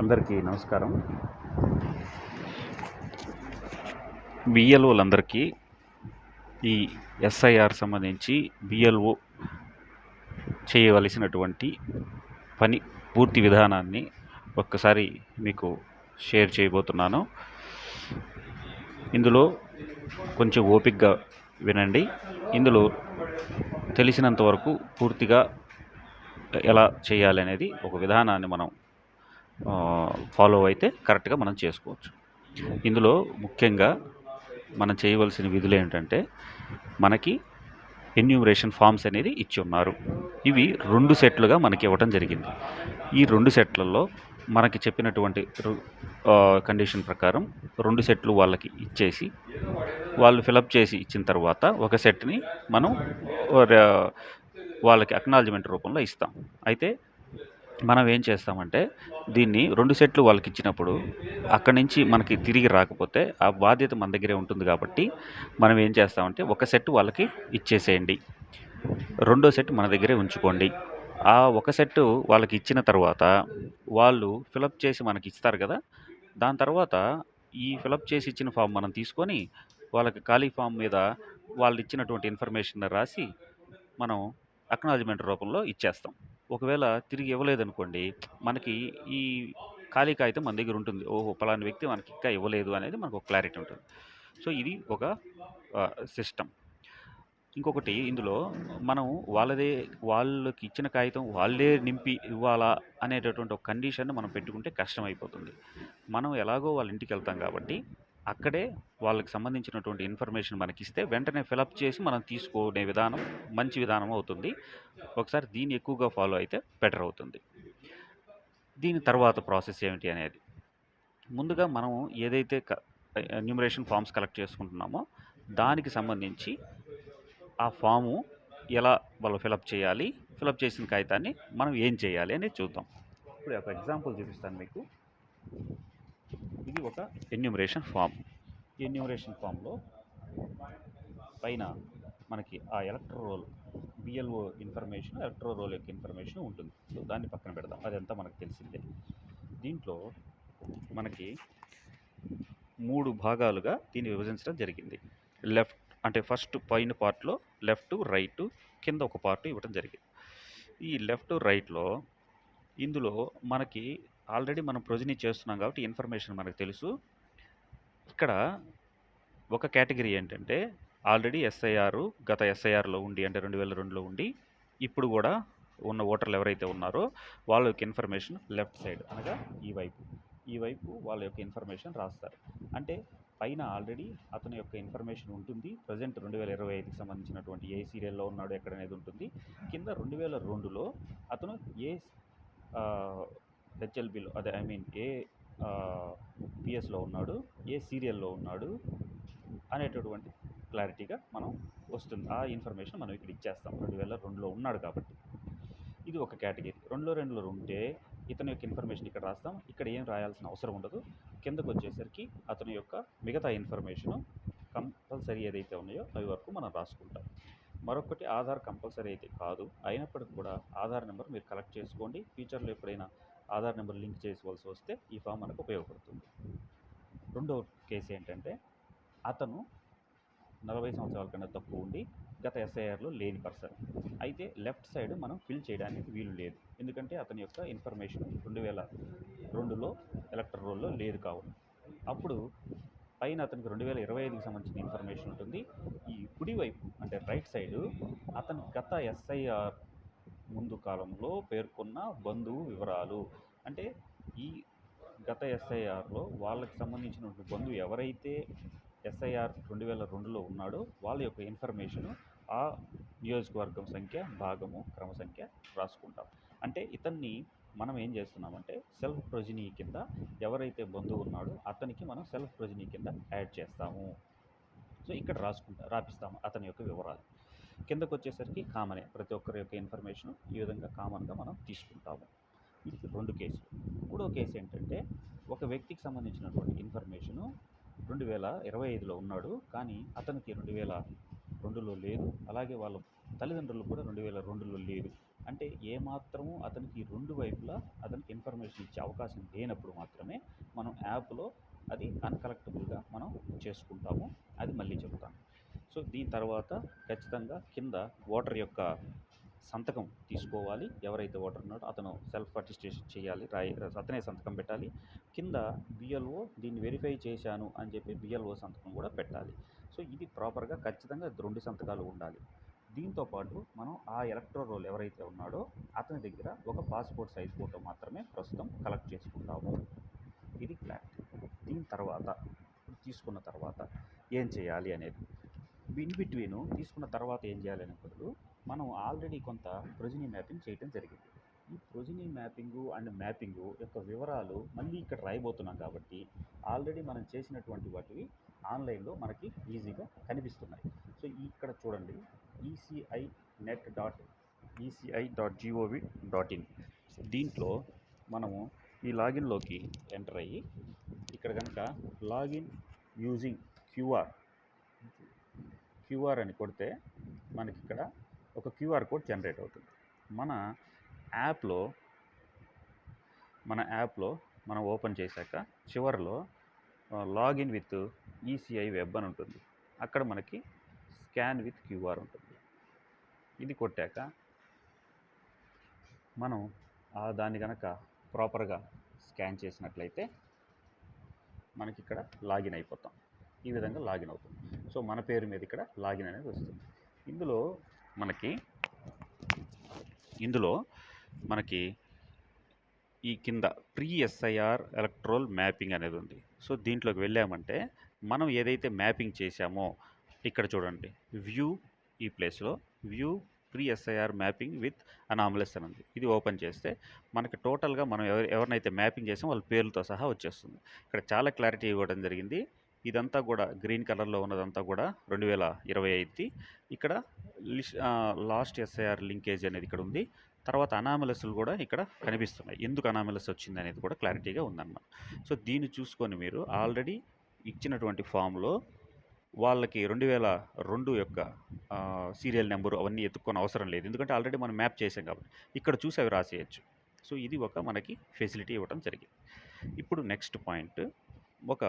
అందరికీ నమస్కారం. బిఎల్ఓలందరికీ ఈ ఎస్ఐఆర్ సంబంధించి బిఎల్ఓ చేయవలసినటువంటి పని పూర్తి విధానాన్ని ఒక్కసారి మీకు షేర్ చేయబోతున్నాను. ఇందులో కొంచెం ఓపికగా వినండి. ఇందులో తెలిసినంత వరకు పూర్తిగా ఎలా చేయాలి అనేది ఒక విధానాన్ని మనం ఫాలో అయితే కరెక్ట్గా మనం చేసుకోవచ్చు. ఇందులో ముఖ్యంగా మనం చేయవలసిన విధులు ఏంటంటే, మనకి ఎన్యూమరేషన్ ఫామ్స్ అనేది ఇచ్చి ఉన్నారు. ఇవి 2 సెట్లుగా మనకి ఇవ్వటం జరిగింది. ఈ 2 సెట్లలో మనకి చెప్పినటువంటి కండిషన్ ప్రకారం 2 సెట్లు వాళ్ళకి ఇచ్చేసి, వాళ్ళు ఫిలప్ చేసి ఇచ్చిన తర్వాత ఒక సెట్ని మనం వాళ్ళకి అక్నాలజ్మెంట్ రూపంలో ఇస్తాం. అయితే మనం ఏం చేస్తామంటే, దీన్ని 2 సెట్లు వాళ్ళకి ఇచ్చినప్పుడు అక్కడి నుంచి మనకి తిరిగి రాకపోతే ఆ బాధ్యత మన దగ్గరే ఉంటుంది కాబట్టి మనం ఏం చేస్తామంటే, ఒక సెట్ వాళ్ళకి ఇచ్చేసేయండి, రెండో సెట్ మన దగ్గరే ఉంచుకోండి. ఆ ఒక సెట్ వాళ్ళకి ఇచ్చిన తర్వాత వాళ్ళు ఫిలప్ చేసి మనకి ఇస్తారు కదా, దాని తర్వాత ఈ ఫిలప్ చేసి ఇచ్చిన ఫామ్ మనం తీసుకొని వాళ్ళకి ఖాళీ ఫామ్ మీద వాళ్ళు ఇచ్చినటువంటి ఇన్ఫర్మేషన్ రాసి మనం అక్నాలజ్మెంట్ రూపంలో ఇచ్చేస్తాం. ఒకవేళ తిరిగి ఇవ్వలేదనుకోండి, మనకి ఈ ఖాళీ కాగితం మన దగ్గర ఉంటుంది. ఓహో, పలానా వ్యక్తి మనకి ఇంకా ఇవ్వలేదు అనేది మనకు ఒక క్లారిటీ ఉంటుంది. సో ఇది ఒక సిస్టమ్. ఇంకొకటి, ఇందులో మనం వాళ్ళకి ఇచ్చిన కాగితం వాళ్ళే నింపి ఇవ్వాలా అనేటటువంటి ఒక కండిషన్ మనం పెట్టుకుంటే కష్టమైపోతుంది. మనం ఎలాగో వాళ్ళ ఇంటికి వెళ్తాం కాబట్టి అక్కడే వాళ్ళకి సంబంధించినటువంటి ఇన్ఫర్మేషన్ మనకిస్తే వెంటనే ఫిలప్ చేసి మనం తీసుకునే విధానం మంచి విధానం అవుతుంది. ఒకసారి దీన్ని ఎక్కువగా ఫాలో అయితే బెటర్ అవుతుంది. దీని తర్వాత ప్రాసెస్ ఏమిటి అనేది, ముందుగా మనం ఏదైతే ఎన్యూమరేషన్ ఫామ్స్ కలెక్ట్ చేసుకుంటున్నామో దానికి సంబంధించి ఆ ఫాము ఎలా వాళ్ళు ఫిలప్ చేయాలి, ఫిలప్ చేసిన కాగితాన్ని మనం ఏం చేయాలి అనేది చూద్దాం. ఇప్పుడు ఒక ఎగ్జాంపుల్ చూపిస్తాను మీకు. ఇది ఒక ఎన్యూమరేషన్ ఫామ్. ఈ ఎన్యూమరేషన్ ఫామ్లో పైన మనకి ఆ electoral role, BLO information, electoral role యొక్క ఇన్ఫర్మేషన్ ఉంటుంది. సో దాన్ని పక్కన పెడదాం, అదంతా మనకు తెలిసిందే. దీంట్లో మనకి 3 భాగాలుగా దీన్ని విభజించడం జరిగింది. లెఫ్ట్ అంటే ఫస్ట్ పైన పార్ట్లో లెఫ్ట్, రైట్, కింద ఒక పార్ట్ ఇవ్వడం జరిగింది. ఈ లెఫ్ట్, రైట్లో ఇందులో మనకి ఆల్రెడీ మనం ప్రొజనీ చేస్తున్నాం కాబట్టి ఇన్ఫర్మేషన్ మనకు తెలుసు. ఇక్కడ ఒక కేటగిరీ ఏంటంటే, ఆల్రెడీ ఎస్ఐఆర్ గత ఎస్ఐఆర్లో ఉండి, అంటే 2002లో ఉండి ఇప్పుడు కూడా ఉన్న ఓటర్లు ఎవరైతే ఉన్నారో వాళ్ళ యొక్క ఇన్ఫర్మేషన్ లెఫ్ట్ సైడ్, అనగా ఈ వైపు వాళ్ళ యొక్క ఇన్ఫర్మేషన్ రాస్తారు. అంటే పైన ఆల్రెడీ అతని యొక్క ఇన్ఫర్మేషన్ ఉంటుంది. ప్రజెంట్ 2025కి సంబంధించినటువంటి ఏ సీరియల్లో ఉన్నాడు ఎక్కడనేది ఉంటుంది. కింద 2002లో అతను ఏ హెచ్ఎల్బిలో, అదే ఐ మీన్ ఏ పిఎస్లో ఉన్నాడు, ఏ సీరియల్లో ఉన్నాడు అనేటటువంటి క్లారిటీగా మనం వస్తుంది. ఆ ఇన్ఫర్మేషన్ మనం ఇక్కడ ఇచ్చేస్తాం. 2002లో ఉన్నాడు కాబట్టి ఇది ఒక కేటగిరీ. 2002లో ఉంటే ఇతని యొక్క ఇన్ఫర్మేషన్ ఇక్కడ రాస్తాం. ఇక్కడ ఏం రాయాల్సిన అవసరం ఉండదు. కిందకు వచ్చేసరికి అతని యొక్క మిగతా ఇన్ఫర్మేషను కంపల్సరీ ఏదైతే ఉన్నాయో అవి వరకు మనం రాసుకుంటాం. మరొకటి, ఆధార్ కంపల్సరీ అయితే కాదు, అయినప్పటికీ కూడా ఆధార్ నెంబర్ మీరు కలెక్ట్ చేసుకోండి. ఫ్యూచర్లో ఎప్పుడైనా ఆధార్ నెంబర్ లింక్ చేసుకోవాల్సి వస్తే ఈ ఫామ్ మనకు ఉపయోగపడుతుంది. రెండో కేసు ఏంటంటే, అతను 40 సంవత్సరాల కన్నా తక్కువ ఉండి గత ఎస్ఐఆర్లో లేని పర్సన్ అయితే లెఫ్ట్ సైడ్ మనం ఫిల్ చేయడానికి వీలు లేదు. ఎందుకంటే అతని యొక్క ఇన్ఫర్మేషన్ 2002లో ఎలక్టర్ రోల్లో లేదు కావున. అప్పుడు పైన అతనికి 2025కి సంబంధించిన ఇన్ఫర్మేషన్ ఉంటుంది. ఈ కుడివైపు అంటే రైట్ సైడు అతని గత ఎస్ఐఆర్ ముందు కాలంలో పేర్కొన్న బంధువు వివరాలు, అంటే ఈ గత ఎస్ఐఆర్లో వాళ్ళకి సంబంధించినటువంటి బంధువు ఎవరైతే ఎస్ఐఆర్ 2002లో ఉన్నాడో వాళ్ళ యొక్క ఇన్ఫర్మేషను ఆ నియోజకవర్గం సంఖ్య, భాగము, క్రమ సంఖ్య రాసుకుంటాం. అంటే ఇతన్ని మనం ఏం చేస్తున్నామంటే సెల్ఫ్ ప్రొజినీ కింద ఎవరైతే బంధువు ఉన్నాడో అతనికి మనం సెల్ఫ్ ప్రొజినీ కింద యాడ్ చేస్తాము. సో ఇక్కడ రాపిస్తాము అతని యొక్క వివరాలు. కిందకు వచ్చేసరికి కామనే, ప్రతి ఒక్కరి యొక్క ఇన్ఫర్మేషన్ ఈ విధంగా కామన్గా మనం తీసుకుంటాము. ఇది 2 కేసులు. 3వ కేసు ఏంటంటే, ఒక వ్యక్తికి సంబంధించినటువంటి ఇన్ఫర్మేషను 2025లో ఉన్నాడు, కానీ అతనికి 2002లో లేదు, అలాగే వాళ్ళ తల్లిదండ్రులు కూడా 2002లో లేదు. అంటే ఏమాత్రము అతనికి రెండు వైపులా అతనికి ఇన్ఫర్మేషన్ ఇచ్చే అవకాశం లేనప్పుడు మాత్రమే మనం యాప్లో అది అన్కలెక్టబుల్గా మనం చేసుకుంటాము. అది మళ్ళీ చెప్తాను. సో దీని తర్వాత ఖచ్చితంగా కింద ఓటర్ యొక్క సంతకం తీసుకోవాలి. ఎవరైతే ఓటర్ ఉన్నాడో అతను సెల్ఫ్ అటెస్టేషన్ చేయాలి, అతనే సంతకం పెట్టాలి. కింద బిఎల్ఓ దీన్ని వెరిఫై చేశాను అని చెప్పి బిఎల్ఓ సంతకం కూడా పెట్టాలి. సో ఇది ప్రాపర్గా ఖచ్చితంగా 2 సంతకాలు ఉండాలి. దీంతో పాటు మనం ఆ ఎలక్టోరల్ రోల్ ఎవరైతే ఉన్నాడో అతని దగ్గర ఒక పాస్పోర్ట్ సైజ్ ఫోటో మాత్రమే ప్రస్తుతం కలెక్ట్ చేసుకుంటాము. ఇది క్లారిటీ. దీని తర్వాత తీసుకున్న తర్వాత ఏం చేయాలి అనేది, ఇన్ బిట్వీన్ తీసుకున్న తర్వాత ఏం చేయాలి అనే బదులు మనం ఆల్రెడీ కొంత ప్రొజినీ మ్యాపింగ్ చేయడం జరిగింది. ఈ ప్రొజినీ మ్యాపింగు అండ్ మ్యాపింగు యొక్క వివరాలు మళ్ళీ ఇక్కడ రాయబోతున్నాం కాబట్టి ఆల్రెడీ మనం చేసినటువంటి వాటివి ఆన్లైన్లో మనకి ఈజీగా కనిపిస్తున్నాయి. సో ఇక్కడ చూడండి, eci.net.eci.gov.in దీంట్లో మనము ఈ లాగిన్లోకి ఎంటర్ అయ్యి ఇక్కడ కనుక లాగిన్ యూజింగ్ క్యూఆర్ అని కొడితే మనకి ఇక్కడ ఒక క్యూఆర్ కోడ్ జనరేట్ అవుతుంది. మన యాప్లో మనం ఓపెన్ చేశాక చివరిలో లాగిన్ విత్ ఈసీఐ వెబ్ అని ఉంటుంది. అక్కడ మనకి స్కాన్ విత్ క్యూఆర్ ఉంటుంది. ఇది కొట్టాక మనం దాన్ని కనుక ప్రాపర్గా స్కాన్ చేసినట్లయితే మనకి ఇక్కడ లాగిన్ అయిపోతాం. ఈ విధంగా లాగిన్ అవుతుంది. సో మన పేరు మీద ఇక్కడ లాగిన్ అనేది వస్తుంది. ఇందులో మనకి ఈ కింద ప్రీ ఎస్ఐఆర్ ఎలక్ట్రోల్ మ్యాపింగ్ అనేది ఉంది. సో దీంట్లోకి వెళ్ళామంటే మనం ఏదైతే మ్యాపింగ్ చేశామో ఇక్కడ చూడండి, వ్యూ ఈ ప్లేస్లో view pre SIR mapping with anomalous అని ఉంది. ఇది ఓపెన్ చేస్తే మనకి టోటల్గా మనం ఎవరినైతే మ్యాపింగ్ చేసామో వాళ్ళ పేర్లతో సహా వచ్చేస్తుంది. ఇక్కడ చాలా క్లారిటీ ఇవ్వడం జరిగింది. ఇదంతా కూడా గ్రీన్ కలర్లో ఉన్నదంతా కూడా 2025ది. ఇక్కడ లాస్ట్ ఎస్ఐఆర్ లింకేజ్ అనేది ఇక్కడ ఉంది. తర్వాత అనామలస్లు కూడా ఇక్కడ కనిపిస్తున్నాయి. ఎందుకు అనామలస్ వచ్చింది అనేది కూడా క్లారిటీగా ఉందన్నమాట. సో దీన్ని చూసుకొని మీరు ఆల్రెడీ ఇచ్చినటువంటి ఫామ్లో వాళ్ళకి 2002 యొక్క సీరియల్ నెంబరు అవన్నీ ఎత్తుక్కొని అవసరం లేదు, ఎందుకంటే ఆల్రెడీ మనం మ్యాప్ చేసాం కాబట్టి ఇక్కడ చూసి అవి రాసేయచ్చు. సో ఇది ఒక మనకి ఫెసిలిటీ ఇవ్వడం జరిగింది. ఇప్పుడు నెక్స్ట్ పాయింట్, ఒక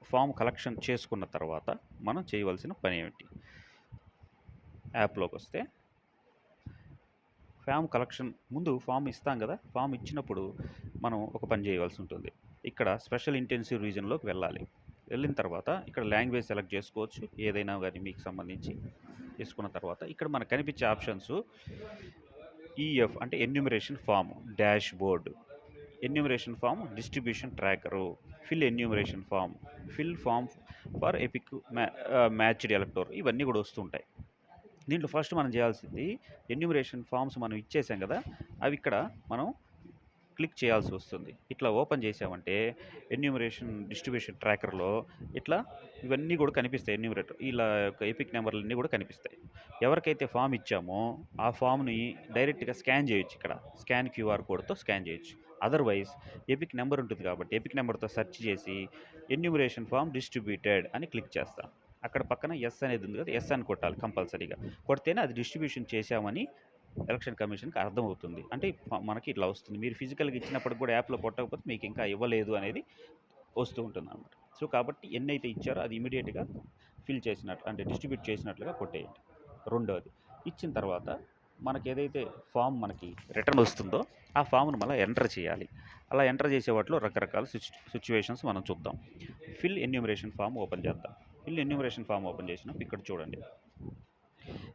ఫామ్ కలెక్షన్ చేసుకున్న తర్వాత మనం చేయవలసిన పని ఏమిటి? యాప్లోకి వస్తే ఫామ్ కలెక్షన్ ముందు ఫామ్ ఇస్తాం కదా, ఫామ్ ఇచ్చినప్పుడు మనం ఒక పని చేయవలసి ఉంటుంది. ఇక్కడ స్పెషల్ ఇంటెన్సివ్ రీజన్లోకి వెళ్ళాలి. వెళ్ళిన తర్వాత ఇక్కడ లాంగ్వేజ్ సెలెక్ట్ చేసుకోవచ్చు, ఏదైనా కానీ మీకు సంబంధించి. చేసుకున్న తర్వాత ఇక్కడ మనకు కనిపించే ఆప్షన్స్ ఈఎఫ్ అంటే enumeration form, dashboard, enumeration form, distribution tracker, fill enumeration form, fill form for EPIC matched elector, ఇవన్నీ కూడా వస్తుంటాయి. దీంట్లో ఫస్ట్ మనం చేయాల్సింది ఎన్యూమరేషన్ ఫామ్స్ మనం ఇచ్చేసాం కదా, అవి ఇక్కడ మనం క్లిక్ చేయాల్సి వస్తుంది. ఇట్లా ఓపెన్ చేసామంటే ఎన్యూమరేషన్ డిస్ట్రిబ్యూషన్ ట్రాకర్లో ఇట్లా ఇవన్నీ కూడా కనిపిస్తాయి. ఎన్యూమరేటర్ ఇలా యొక్క ఎపిక్ నెంబర్లన్నీ కూడా కనిపిస్తాయి. ఎవరికైతే ఫామ్ ఇచ్చామో ఆ ఫామ్ని డైరెక్ట్గా స్కాన్ చేయొచ్చు. ఇక్కడ స్కాన్ క్యూఆర్ కోడ్తో స్కాన్ చేయొచ్చు. అదర్వైజ్ ఎపిక్ నెంబర్ ఉంటుంది కాబట్టి ఎపిక్ నెంబర్తో సెర్చ్ చేసి ఎన్యూమరేషన్ ఫామ్ డిస్ట్రిబ్యూటెడ్ అని క్లిక్ చేస్తాం. అక్కడ పక్కన ఎస్ అనేది ఉంది కదా, ఎస్ అని కొట్టాలి కంపల్సరీగా. కొడితేనే అది డిస్ట్రిబ్యూషన్ చేశామని ఎలక్షన్ కమిషన్కి అర్థమవుతుంది. అంటే మనకి ఇట్లా వస్తుంది. మీరు ఫిజికల్గా ఇచ్చినప్పుడు కూడా యాప్లో కొట్టకపోతే మీకు ఇంకా ఇవ్వలేదు అనేది వస్తూ ఉంటుంది అన్నమాట. సో కాబట్టి ఎన్నైతే ఇచ్చారో అది ఇమీడియట్గా ఫిల్ చేసినట్లు అంటే డిస్ట్రిబ్యూట్ చేసినట్లుగా కొట్టేయండి. రెండవది, ఇచ్చిన తర్వాత మనకి ఏదైతే ఫామ్ మనకి రిటర్న్ వస్తుందో ఆ ఫామ్ను మళ్ళీ ఎంటర్ చేయాలి. అలా ఎంటర్ చేసే వాటిలో రకరకాల సిచ్యువేషన్స్ మనం చూద్దాం. ఫిల్ ఎన్యూమరేషన్ ఫామ్ ఓపెన్ చేద్దాం. ఫిల్ ఎన్యూమరేషన్ ఫామ్ ఓపెన్ చేసినప్పుడు ఇక్కడ చూడండి,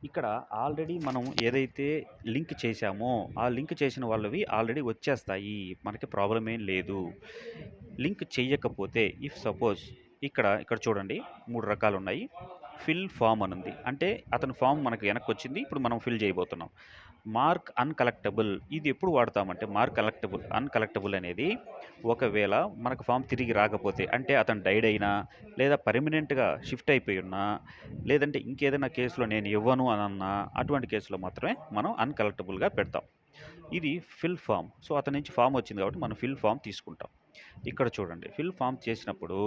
ఇక్కడ ఆల్రెడీ మనం ఏదైతే లింక్ చేశామో ఆ లింక్ చేసిన వాళ్ళవి ఆల్రెడీ వచ్చేస్తాయి, మనకి ప్రాబ్లం ఏం లేదు. లింక్ చేయకపోతే ఇఫ్ సపోజ్ ఇక్కడ చూడండి 3 రకాలు ఉన్నాయి. ఫిల్ ఫామ్ అని ఉంది, అంటే అతని ఫామ్ మనకు వెనక్కి వచ్చింది, ఇప్పుడు మనం ఫిల్ చేయబోతున్నాం. మార్క్ అన్కలెక్టబుల్, ఇది ఎప్పుడు వాడతామంటే మార్క్ అన్కలెక్టబుల్ అనేది ఒకవేళ మనకు ఫామ్ తిరిగి రాకపోతే, అంటే అతను డైడ్ అయినా లేదా పర్మనెంట్గా షిఫ్ట్ అయిపోయి ఉన్నా లేదంటే ఇంకేదైనా కేసులో నేను ఇవ్వను అని అన్నా అటువంటి కేసులో మాత్రమే మనం అన్కలెక్టబుల్గా పెడతాం. ఇది ఫిల్ ఫామ్. సో, అతని నుంచి ఫామ్ వచ్చింది కాబట్టి మనం ఫిల్ ఫామ్ తీసుకుంటాం. ఇక్కడ చూడండి ఫిల్ ఫామ్ చేసినప్పుడు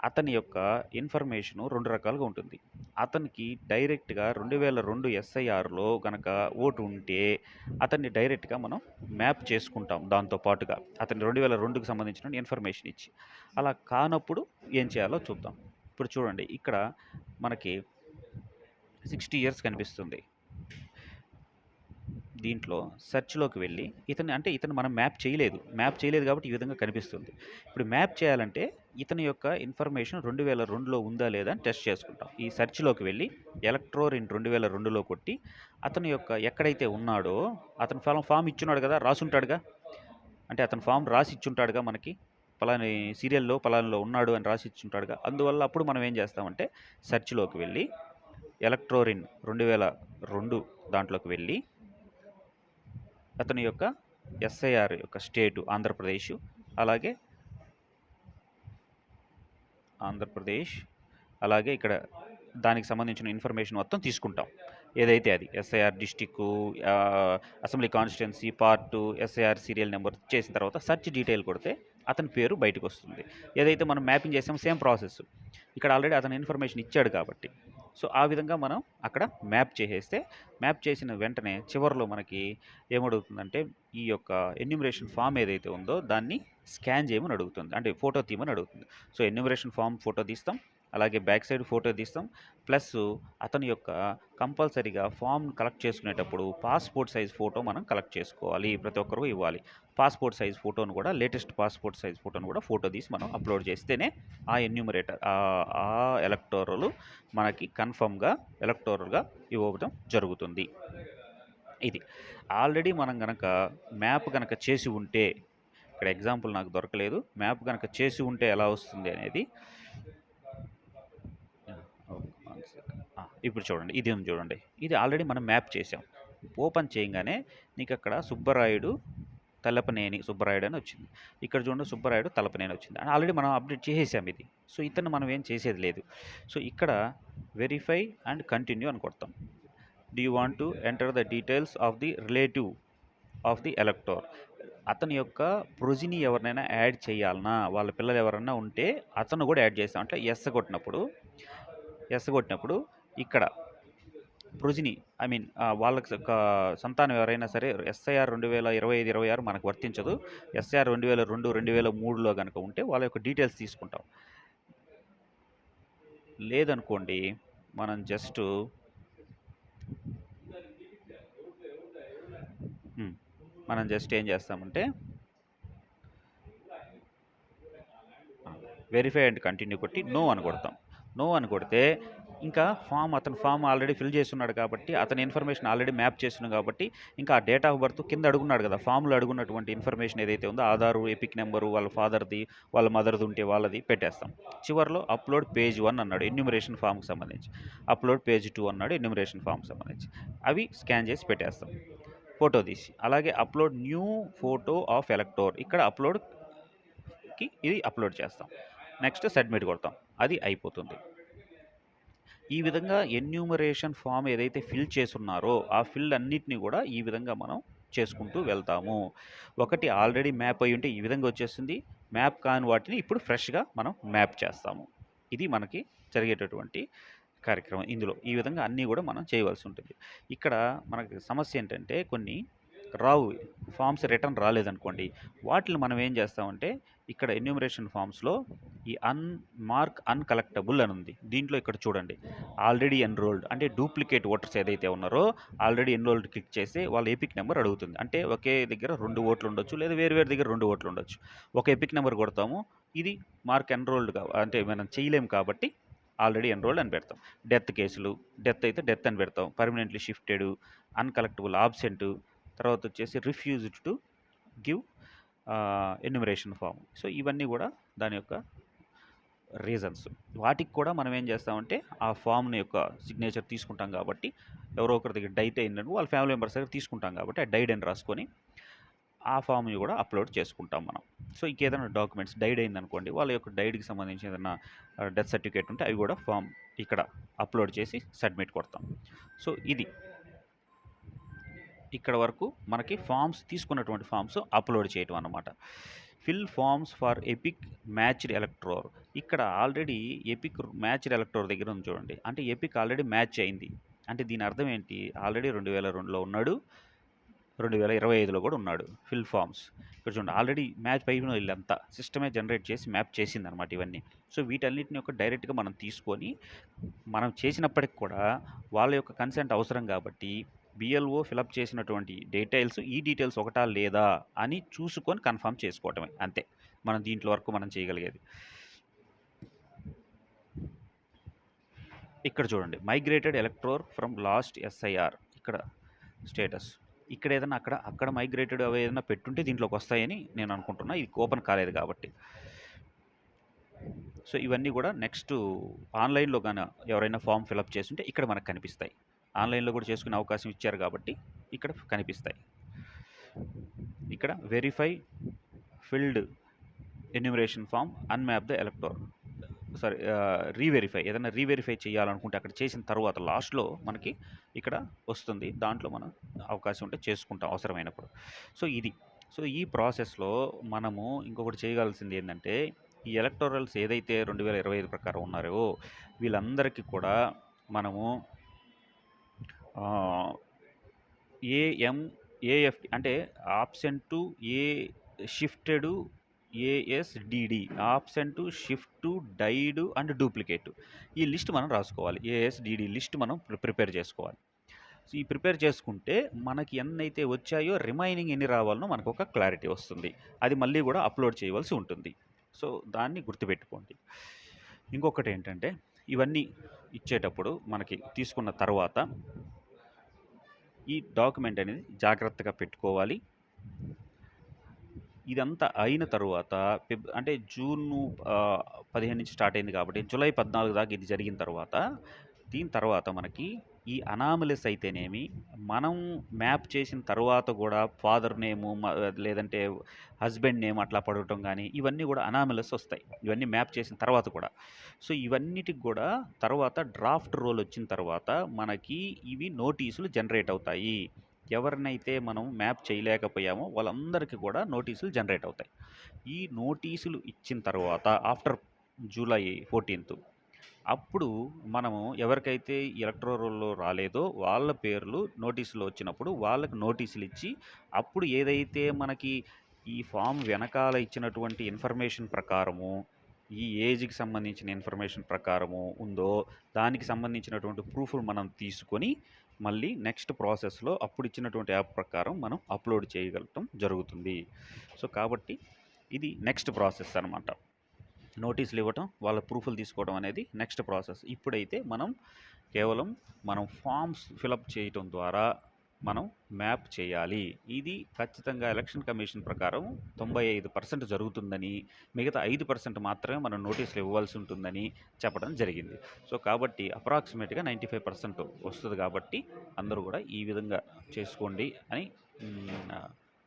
అతని యొక్క ఇన్ఫర్మేషను 2 రకాలుగా ఉంటుంది. అతనికి డైరెక్ట్‌గా 2002 ఎస్ఐఆర్‌లో గనక ఓటు ఉంటే అతన్ని డైరెక్ట్‌గా మనం మ్యాప్ చేసుకుంటాం దాంతో పాటుగా. అతని 2002కి సంబంధించిన ఇన్ఫర్మేషన్ ఇచ్చి. అలా కానప్పుడు ఏం చేయాలో చూద్దాం. ఇప్పుడు చూడండి ఇక్కడ మనకి 60 ఇయర్స్ కనిపిస్తుంది. దీంట్లో సెర్చ్‌లోకి వెళ్ళి ఇతను మనం మ్యాప్ చేయలేదు. మ్యాప్ చేయలేదు కాబట్టి ఈ విధంగా కనిపిస్తుంది. ఇప్పుడు మ్యాప్ చేయాలంటే ఇతని యొక్క ఇన్ఫర్మేషన్ 2002లో ఉందా లేదా అని టెస్ట్ చేసుకుంటాం. ఈ సెర్చ్‌లోకి వెళ్ళి ఎలక్ట్రోర్ ఇన్ 2002లో కొట్టి అతని యొక్క ఎక్కడైతే ఉన్నాడో అతను ఫామ్ ఇచ్చున్నాడు కదా! రాసుంటాడుగా. అంటే అతను ఫామ్ రాసి ఇచ్చుంటాడుగా మనకి. పలాని సీరియల్‌లో పలానాలో ఉన్నాడు అని రాసి ఇచ్చుంటాడుగా. అందువల్ల అప్పుడు మనం ఏం చేస్తామంటే సెర్చ్‌లోకి వెళ్ళి ఎలక్ట్రోర్ ఇన్ 2002 దాంట్లోకి వెళ్ళి అతని యొక్క ఎస్ఐఆర్ యొక్క స్టేటు ఆంధ్రప్రదేశ్, అలాగే ఆంధ్రప్రదేశ్, అలాగే ఇక్కడ దానికి సంబంధించిన ఇన్ఫర్మేషన్ మొత్తం తీసుకుంటాం. ఏదైతే అది SIR district, assembly constituency, part, SIR serial number చేసిన తర్వాత సెర్చ్ డీటెయిల్ కొడితే అతని పేరు బయటకు వస్తుంది. ఏదైతే మనం మ్యాపింగ్ చేసామో సేమ్ ప్రాసెస్. ఇక్కడ ఆల్రెడీ అతను ఇన్ఫర్మేషన్ ఇచ్చాడు కాబట్టి. సో, ఆ విధంగా మనం అక్కడ మ్యాప్ చేసేస్తే మ్యాప్ చేసిన వెంటనే చివరిలో మనకి ఏమడుగుతుందంటే ఈ యొక్క ఎన్యూమరేషన్ ఫామ్ ఏదైతే ఉందో దాన్ని స్కాన్ చేయమని అడుగుతుంది. అంటే ఫోటో తీయమని అడుగుతుంది. సో, ఎన్యూమరేషన్ ఫామ్ ఫోటో తీస్తాం. అలాగే బ్యాక్ సైడ్ ఫోటో తీస్తాం. ప్లస్ అతని యొక్క కంపల్సరీగా ఫామ్ కలెక్ట్ చేసుకునేటప్పుడు పాస్‌పోర్ట్ సైజ్ ఫోటో మనం కలెక్ట్ చేసుకోవాలి. ప్రతి ఒక్కరు ఇవ్వాలి. పాస్‌పోర్ట్ సైజ్ ఫోటోను కూడా లేటెస్ట్ పాస్‌పోర్ట్ సైజ్ ఫోటోను కూడా ఫోటో తీసి మనం అప్లోడ్ చేస్తేనే ఆ ఎన్యూమరేటర్ ఆ ఎలక్టోరల్ మనకి కన్ఫర్మ్‌గా ఎలక్టోరల్‌గా ఇవ్వడం జరుగుతుంది. ఇది. ఆల్రెడీ మనం గనక మ్యాప్ గనక చేసి ఉంటే ఇక్కడ ఎగ్జాంపుల్ నాకు దొరకలేదు. మ్యాప్ గనక చేసి ఉంటే ఎలా వస్తుంది అనేది ఇప్పుడు చూడండి. ఇది ఉంది చూడండి. ఇది ఆల్రెడీ మనం మ్యాప్ చేసాం. ఓపెన్ చేయంగానే నీకక్కడ సుబ్బరాయుడు తలపనేని సుబ్బరాయుడు అని వచ్చింది. ఇక్కడ చూడండి సుబ్బరాయుడు తలపనేని వచ్చింది. ఆల్రెడీ మనం అప్డేట్ చేసేసాం ఇది. సో, ఇతన్ని మనం ఏం చేసేది లేదు. సో, ఇక్కడ వెరిఫై అండ్ కంటిన్యూ అని కొడతాం. Do you want to enter the details of the relative of the elector. అతని యొక్క ప్రొజిని ఎవరినైనా యాడ్ చేయాలన్నా వాళ్ళ పిల్లలు ఎవరన్నా ఉంటే అతను కూడా యాడ్ చేస్తాం. అంటే ఎస్ కొట్టినప్పుడు ఇక్కడ ప్రొజిని వాళ్ళకి సంతానం ఎవరైనా సరే ఎస్ఐఆర్ 2025, 26 మనకు వర్తించదు. ఎస్ఐఆర్ 2002, 2003లో కనుక ఉంటే వాళ్ళ యొక్క డీటెయిల్స్ తీసుకుంటాం. లేదనుకోండి మనం జస్ట్ ఏం చేస్తామంటే వెరిఫై అండ్ కంటిన్యూ కొట్టి నో అని కొడతాం. నో అని కొడితే ఇంకా అతను ఫామ్ ఆల్రెడీ ఫిల్ చేస్తున్నాడు కాబట్టి అతని ఇన్ఫర్మేషన్ ఆల్రెడీ మ్యాప్ చేస్తున్నాడు కాబట్టి ఇంకా ఆ డేట్ ఆఫ్ బర్త్ కింద అడుగున్నాడు కదా, ఫామ్లో అడుగున్నటువంటి ఇన్ఫర్మేషన్ ఏదైతే ఉందో ఆధారు, ఎపిక్ నెంబరు, వాళ్ళ ఫాదర్ది, వాళ్ళ మదర్ది ఉంటే వాళ్ళది పెట్టేస్తాం. చివరిలో అప్లోడ్ పేజ్ 1 అన్నాడు ఎన్యూమరేషన్ ఫామ్కి సంబంధించి, అప్లోడ్ పేజ్ 2 అన్నాడు ఎన్యూమరేషన్ ఫామ్కి సంబంధించి. అవి స్కాన్ చేసి పెట్టేస్తాం ఫోటో తీసి. అలాగే అప్లోడ్ న్యూ ఫోటో ఆఫ్ ఎలక్టోర్, ఇక్కడ అప్లోడ్కి ఇది అప్లోడ్ చేస్తాం. నెక్స్ట్ సబ్మిట్ కొడతాం. అది అయిపోతుంది. ఈ విధంగా ఎన్యూమరేషన్ ఫామ్ ఏదైతే ఫిల్ చేసున్నారో ఆ ఫిల్ అన్నిటిని కూడా ఈ విధంగా మనం చేసుకుంటూ వెళ్తాము. ఒకటి ఆల్రెడీ మ్యాప్ అయి ఉంటే ఈ విధంగా వచ్చేస్తుంది. మ్యాప్ కాని వాటిని ఇప్పుడు ఫ్రెష్గా మనం మ్యాప్ చేస్తాము. ఇది మనకి జరిగేటటువంటి కార్యక్రమం. ఇందులో ఈ విధంగా అన్నీ కూడా మనం చేయవలసి ఉంటుంది. ఇక్కడ మనకి సమస్య ఏంటంటే కొన్ని ఫామ్స్ రిటర్న్ రాలేదనుకోండి, వాటిని మనం ఏం చేస్తామంటే ఇక్కడ ఎన్యూమరేషన్ ఫామ్స్లో ఈ అన్కలెక్టబుల్ అని ఉంది. దీంట్లో ఇక్కడ చూడండి ఆల్రెడీ ఎన్రోల్డ్ అంటే డూప్లికేట్ ఓటర్స్ ఏదైతే ఉన్నారో ఆల్రెడీ ఎన్రోల్డ్ క్లిక్ చేసి వాళ్ళ ఎపిక్ నెంబర్ అడుగుతుంది. అంటే ఒకే దగ్గర 2 ఓట్లు ఉండొచ్చు, లేదా వేరు దగ్గర 2 ఓట్లు ఉండొచ్చు. ఒక ఎపిక్ నెంబర్ కొడతాము. ఇది మార్క్ ఎన్రోల్డ్గా అంటే మనం చేయలేము కాబట్టి ఆల్రెడీ ఎన్రోల్డ్ అని పెడతాం. డెత్ కేసులు, డెత్ అయితే డెత్ అని పెడతాం. పర్మనెంట్లీ షిఫ్టెడ్, అన్కలెక్టబుల్ ఆబ్సెంట్, తర్వాత వచ్చేసి refused to give enumeration form. So, ఇవన్నీ కూడా దాని యొక్క రీజన్స్. వాటికి కూడా మనం ఏం చేస్తామంటే ఆ ఫామ్ని యొక్క సిగ్నేచర్ తీసుకుంటాం కాబట్టి ఎవరో ఒకరి దగ్గర డైట్ అయిందంటే వాళ్ళ ఫ్యామిలీ మెంబర్స్ దగ్గర తీసుకుంటాం కాబట్టి ఆ డైడ్ అని రాసుకొని ఆ ఫామ్ని కూడా అప్లోడ్ చేసుకుంటాం మనం. సో, ఇంకేదైనా డాక్యుమెంట్స్ డైడ్ అయిందనుకోండి వాళ్ళ యొక్క డైడ్కి సంబంధించి ఏదైనా డెత్ సర్టిఫికేట్ ఉంటే అవి కూడా ఫామ్ ఇక్కడ అప్లోడ్ చేసి సబ్మిట్ కొడతాం. సో, ఇది ఇక్కడ వరకు మనకి ఫామ్స్ తీసుకున్నటువంటి ఫామ్స్ అప్లోడ్ చేయటం అన్నమాట. Fill forms for EPIC matched elector. ఇక్కడ ఆల్రెడీ ఎపిక్ మ్యాచ్డ్ ఎలక్ట్రోర్ దగ్గర ఉంది చూడండి. అంటే ఎపిక్ ఆల్రెడీ మ్యాచ్ అయింది. అంటే దీని అర్థం ఏంటి? ఆల్రెడీ 2002లో ఉన్నాడు, 2025లో కూడా ఉన్నాడు. ఫిల్ ఫామ్స్ ఇక్కడ చూడండి, ఆల్రెడీ మ్యాచ్ అయిపోయిన వీళ్ళంతా సిస్టమే జనరేట్ చేసి మ్యాప్ చేసింది అనమాట ఇవన్నీ. సో వీటన్నిటిని యొక్క డైరెక్ట్గా మనం తీసుకొని మనం చేసినప్పటికి కూడా వాళ్ళ యొక్క కన్సెంట్ అవసరం కాబట్టి బిఎల్ఓ ఫిలప్ చేసినటువంటి డీటెయిల్స్ ఈ డీటెయిల్స్ ఒకటా లేదా అని చూసుకొని కన్ఫర్మ్ చేసుకోవటమే, అంతే మనం దీంట్లో వరకు మనం చేయగలిగేది. ఇక్కడ చూడండి, మైగ్రేటెడ్ ఎలక్ట్రోర్ ఫ్రమ్ లాస్ట్ ఎస్ఐఆర్, ఇక్కడ స్టేటస్. ఇక్కడ ఏదైనా అక్కడ మైగ్రేటెడ్ అవి ఏదైనా పెట్టుంటే దీంట్లోకి వస్తాయని నేను అనుకుంటున్నా, ఇది ఓపెన్ కాలేదు కాబట్టి. సో ఇవన్నీ కూడా నెక్స్ట్ ఆన్లైన్లో కానీ ఎవరైనా ఫామ్ ఫిలప్ చేస్తుంటే ఇక్కడ మనకు కనిపిస్తాయి. ఆన్లైన్లో కూడా చేసుకునే అవకాశం ఇచ్చారు కాబట్టి ఇక్కడ కనిపిస్తాయి. ఇక్కడ verify filled enumeration form unmap the elector, sorry reverify, ఏదైనా రీవెరిఫై చేయాలనుకుంటే అక్కడ చేసిన తర్వాత లాస్ట్లో మనకి ఇక్కడ వస్తుంది, దాంట్లో మనం అవకాశం ఉంటే చేసుకుంటాం అవసరమైనప్పుడు. సో ఇది, సో ఈ ప్రాసెస్లో మనము ఇంకొకటి చేయగలసింది ఏంటంటే, ఈ ఎలక్టోరల్స్ ఏదైతే 2025 ప్రకారం ఉన్నారో వీళ్ళందరికీ కూడా మనము ఏఎఫ్టి అంటే absent a shifted ASDD, absent shift died and duplicate, ఈ లిస్ట్ మనం రాసుకోవాలి. ఏఎస్డిడి లిస్ట్ మనం ప్రిపేర్ చేసుకోవాలి. సో ఈ ప్రిపేర్ చేసుకుంటే మనకి ఎన్నైతే వచ్చాయో రిమైనింగ్ ఎన్ని రావాలనో మనకు ఒక క్లారిటీ వస్తుంది. అది మళ్ళీ కూడా అప్లోడ్ చేయవలసి ఉంటుంది. సో దాన్ని గుర్తుపెట్టుకోండి. ఇంకొకటి ఏంటంటే, ఇవన్నీ ఇచ్చేటప్పుడు మనకి తీసుకున్న తర్వాత ఈ డాక్యుమెంట్ అనేది జాగ్రత్తగా పెట్టుకోవాలి. ఇదంతా అయిన తర్వాత అంటే జూన్ 15 నుంచి స్టార్ట్ అయింది కాబట్టి జూలై 14 దాకా ఇది జరిగిన తర్వాత, దీని తర్వాత మనకి ఈ అనామలీస్ అయితేనేమి, మనం మ్యాప్ చేసిన తర్వాత కూడా ఫాదర్ నేము లేదంటే హస్బెండ్ నేమ్ అట్లా పడటం కానీ, ఇవన్నీ కూడా అనామలీస్ వస్తాయి, ఇవన్నీ మ్యాప్ చేసిన తర్వాత కూడా. సో ఇవన్నిటికి కూడా తర్వాత డ్రాఫ్ట్ రోల్ వచ్చిన తర్వాత మనకి ఇవి నోటీసులు జనరేట్ అవుతాయి. ఎవరినైతే మనం మ్యాప్ చేయలేకపోయామో వాళ్ళందరికీ కూడా నోటీసులు జనరేట్ అవుతాయి. ఈ నోటీసులు ఇచ్చిన తర్వాత ఆఫ్టర్ జూలై 14 అప్పుడు మనము ఎవరికైతే ఎలక్టోరల్లో రాలేదో వాళ్ళ పేర్లు నోటీసులు వచ్చినప్పుడు వాళ్ళకి నోటీసులు ఇచ్చి, అప్పుడు ఏదైతే మనకి ఈ ఫామ్ వెనకాల ఇచ్చినటువంటి ఇన్ఫర్మేషన్ ప్రకారము, ఈ ఏజ్కి సంబంధించిన ఇన్ఫర్మేషన్ ప్రకారము ఉందో దానికి సంబంధించినటువంటి ప్రూఫ్లు మనం తీసుకొని మళ్ళీ నెక్స్ట్ ప్రాసెస్లో అప్పుడు ఇచ్చినటువంటి యాప్ ప్రకారం మనం అప్లోడ్ చేయగలటం జరుగుతుంది. సో కాబట్టి ఇది నెక్స్ట్ ప్రాసెస్ అనమాట. నోటీసులు ఇవ్వటం, వాళ్ళ ప్రూఫ్లు తీసుకోవడం అనేది నెక్స్ట్ ప్రాసెస్. ఇప్పుడైతే కేవలం మనం ఫామ్స్ ఫిలప్ చేయటం ద్వారా మనం మ్యాప్ చేయాలి. ఇది ఖచ్చితంగా ఎలక్షన్ కమిషన్ ప్రకారం 95% జరుగుతుందని, మిగతా 5% మాత్రమే మనం నోటీసులు ఇవ్వాల్సి ఉంటుందని చెప్పడం జరిగింది. సో కాబట్టి అప్రాక్సిమేట్గా 95% వస్తుంది. కాబట్టి అందరూ కూడా ఈ విధంగా చేసుకోండి అని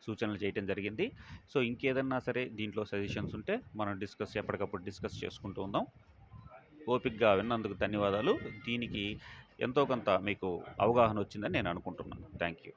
సూచనలు చేయటం జరిగింది. సో ఇంకేదన్నా సరే దీంట్లో సజెషన్స్ ఉంటే మనం ఎప్పటికప్పుడు డిస్కస్ చేసుకుంటూ ఉందాం. ఓపికగా విన్నందుకు ధన్యవాదాలు. దీనికి ఎంతో కొంత మీకు అవగాహన వచ్చిందని నేను అనుకుంటున్నాను. Thank you.